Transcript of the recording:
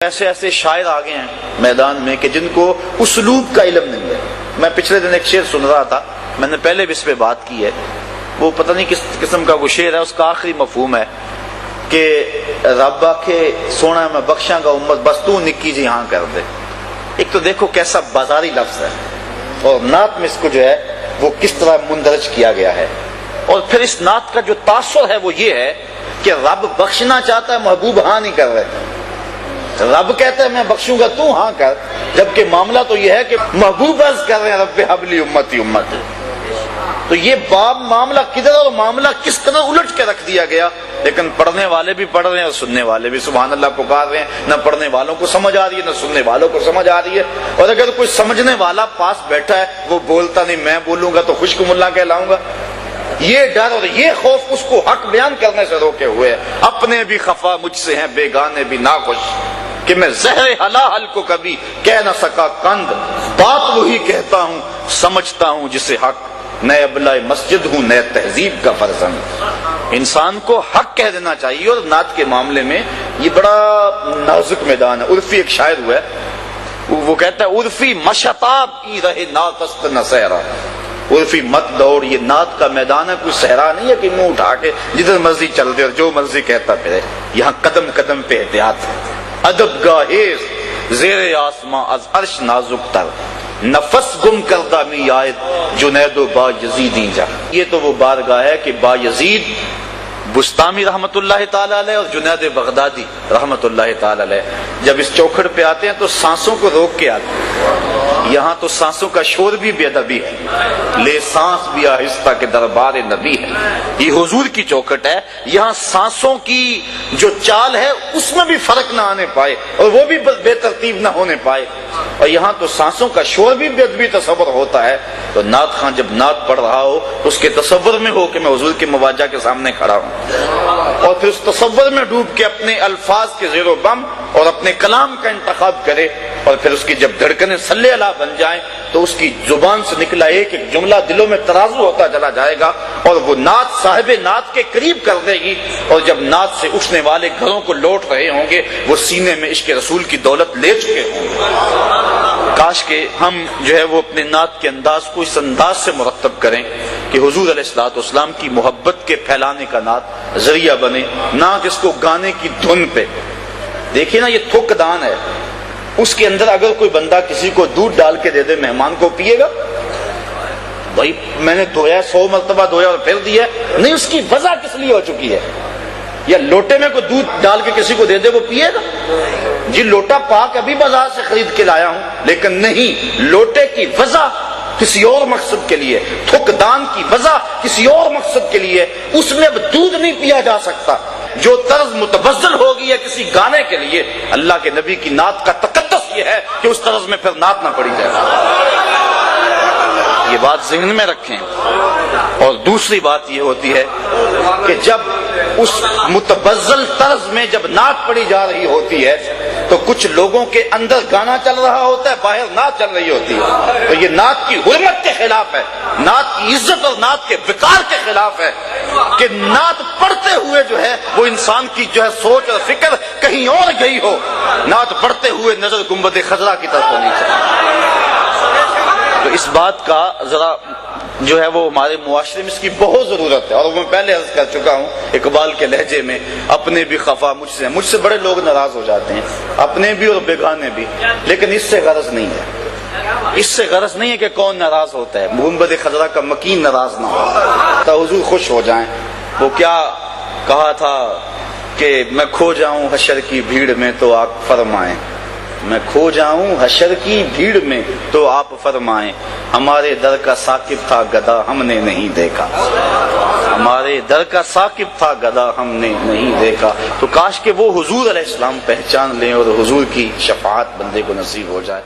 ایسے ایسے شاعر آگے ہیں میدان میں کہ جن کو اسلوب کا علم نہیں ہے. میں پچھلے دن ایک شعر سن رہا تھا، میں نے پہلے بھی اس پہ بات کی ہے، وہ پتہ نہیں کس قسم کا وہ شعر ہے، اس کا آخری مفہوم ہے کہ رب آکھے سونا میں بخشاں گا امت بس تو نکی جی ہاں کر دے. ایک تو دیکھو کیسا بازاری لفظ ہے، اور نعت میں اس کو جو ہے وہ کس طرح مندرج کیا گیا ہے. اور پھر اس نعت کا جو تاثر ہے وہ یہ ہے کہ رب بخشنا چاہتا ہے، محبوب ہاں نہیں کر رہے. رب کہتا ہے میں بخشوں گا تو ہاں کر، جبکہ معاملہ تو یہ ہے کہ محبوب عرض کر رہے ہیں رب حبلی امتی امت. تو یہ باب معاملہ کدھر اور معاملہ کس طرح الٹ کے رکھ دیا گیا. لیکن پڑھنے والے بھی پڑھ رہے ہیں اور سننے والے بھی سبحان اللہ پکار رہے ہیں. نہ پڑھنے والوں کو سمجھ آ رہی ہے نہ سننے والوں کو سمجھ آ رہی ہے. اور اگر کوئی سمجھنے والا پاس بیٹھا ہے وہ بولتا نہیں، میں بولوں گا تو خشک ملا کہلاؤں گا. یہ ڈر اور یہ خوف اس کو حق بیان کرنے سے روکے ہوئے ہے. اپنے بھی خفا مجھ سے ہیں بیگانے بھی ناخوش، کہ میں زہر حلال کو کبھی کہہ نہ سکا کند، بات وہی کہتا ہوں سمجھتا ہوں جسے حق، نئے ابلائے مسجد ہوں نئے تہذیب کا فرزند. انسان کو حق کہہ دینا چاہیے. اور نعت کے معاملے میں یہ بڑا نازک میدان ہے. عرفی ایک شاعر ہوا ہے، وہ کہتا ہے عرفی مشتاب ای رہے ناتست نہ صحرا. عرفی مت دوڑ، یہ نعت کا میدان ہے، کوئی صحرا نہیں ہے کہ منہ اٹھا کے جدھر مرضی چل دے اور جو مرضی کہتا پھرے. یہاں قدم قدم پہ احتیاط ہے. ادب گاہیز زیر آسماں از عرش نازک تر، نفس گم کردہ می آید جنید و با یزیدی جا. یہ تو وہ بارگاہ ہے کہ با یزید بستامی رحمت اللہ تعالی علیہ اور جنید بغدادی رحمت اللہ تعالی علیہ جب اس چوکھٹ پہ آتے ہیں تو سانسوں کو روک کے آتے ہیں. یہاں تو سانسوں کا شور بھی بے ادبی ہے، لے سانس بھی آہستہ کے دربار نبی ہے. یہ حضور کی چوکھٹ ہے. یہاں سانسوں کی جو چال ہے اس میں بھی فرق نہ آنے پائے اور وہ بھی بے ترتیب نہ ہونے پائے. اور یہاں تو سانسوں کا شور بھی بے ادبی تصور ہوتا ہے. تو نعت خان جب نعت پڑھ رہا ہو اس کے تصور میں ہو کہ میں حضور کے مواجہ کے سامنے کھڑا ہوں، اور پھر اس تصور میں ڈوب کے اپنے الفاظ کے زیر و بم اور اپنے کلام کا انتخاب کرے. اور پھر اس کی جب دھڑکنیں صلی اللہ بن جائیں تو اس کی زبان سے نکلا ایک ایک جملہ دلوں میں ترازو ہوتا چلا جائے گا اور وہ نعت صاحب نعت کے قریب کر دے گی. اور جب نعت سے اٹھنے والے گھروں کو لوٹ رہے ہوں گے وہ سینے میں عشق رسول کی دولت لے چکے ہوں گے. کاش کہ ہم جو ہے وہ اپنے نعت کے انداز کو اس انداز سے مرتب کریں کہ حضور علیہ الصلوۃ والسلام کی محبت کے پھیلانے کا نعت ذریعہ بنے، نہ جس کو گانے کی دھن پہ. دیکھیے نا، یہ تھک دان ہے، اس کے اندر اگر کوئی بندہ کسی کو دودھ ڈال کے دے دے مہمان کو، پیے گا؟ بھائی میں نے دھویا 100 مرتبہ دھویا اور پھر دیا نہیں، اس کی وجہ کس لیے ہو چکی ہے. یا لوٹے میں کوئی دودھ ڈال کے کسی کو دے دے وہ پیے گا؟ جی لوٹا پاک ابھی بازار سے خرید کے لایا ہوں، لیکن نہیں، لوٹے کی وجہ کسی اور مقصد کے لیے، تھک دان کی وجہ کسی اور مقصد کے لیے، اس میں اب دودھ نہیں پیا جا سکتا. جو طرز متبذل ہوگی ہے کسی گانے کے لیے، اللہ کے نبی کی نعت کا تقدس یہ ہے کہ اس طرز میں پھر نعت نہ پڑی جائے. یہ بات ذہن میں رکھیں. اور دوسری بات یہ ہوتی ہے کہ جب اس متبذل طرز میں جب نعت پڑی جا رہی ہوتی ہے تو کچھ لوگوں کے اندر گانا چل رہا ہوتا ہے، باہر نعت چل رہی ہوتی ہے. تو یہ نعت کی حرمت کے خلاف ہے، نعت کی عزت اور نعت کے وقار کے خلاف ہے کہ نعت پڑھتے ہوئے جو ہے وہ انسان کی جو ہے سوچ اور فکر کہیں اور گئی ہو. نعت پڑھتے ہوئے نظر گنبد خضرا کی طرف ہونی چاہیے. تو اس بات کا ذرا جو ہے وہ ہمارے معاشرے میں اس کی بہت ضرورت ہے. اور وہ میں پہلے عرض کر چکا ہوں اقبال کے لہجے میں، اپنے بھی خفا مجھ سے بڑے لوگ ناراض ہو جاتے ہیں، اپنے بھی اور بیگانے بھی، لیکن اس سے غرض نہیں ہے. اس سے غرض نہیں ہے کہ کون ناراض ہوتا ہے، گنبد خضرا کا مکین ناراض نہ ہو تو حضور خوش ہو جائیں. وہ کیا کہا تھا کہ میں کھو جاؤں حشر کی بھیڑ میں تو آپ فرمائیں، میں کھو جاؤں حشر کی بھیڑ میں تو آپ فرمائیں، ہمارے در کا ثاقب تھا گدا ہم نے نہیں دیکھا، ہمارے در کا ثاقب تھا گدا ہم نے نہیں دیکھا. تو کاش کہ وہ حضور علیہ السلام پہچان لیں اور حضور کی شفاعت بندے کو نصیب ہو جائے.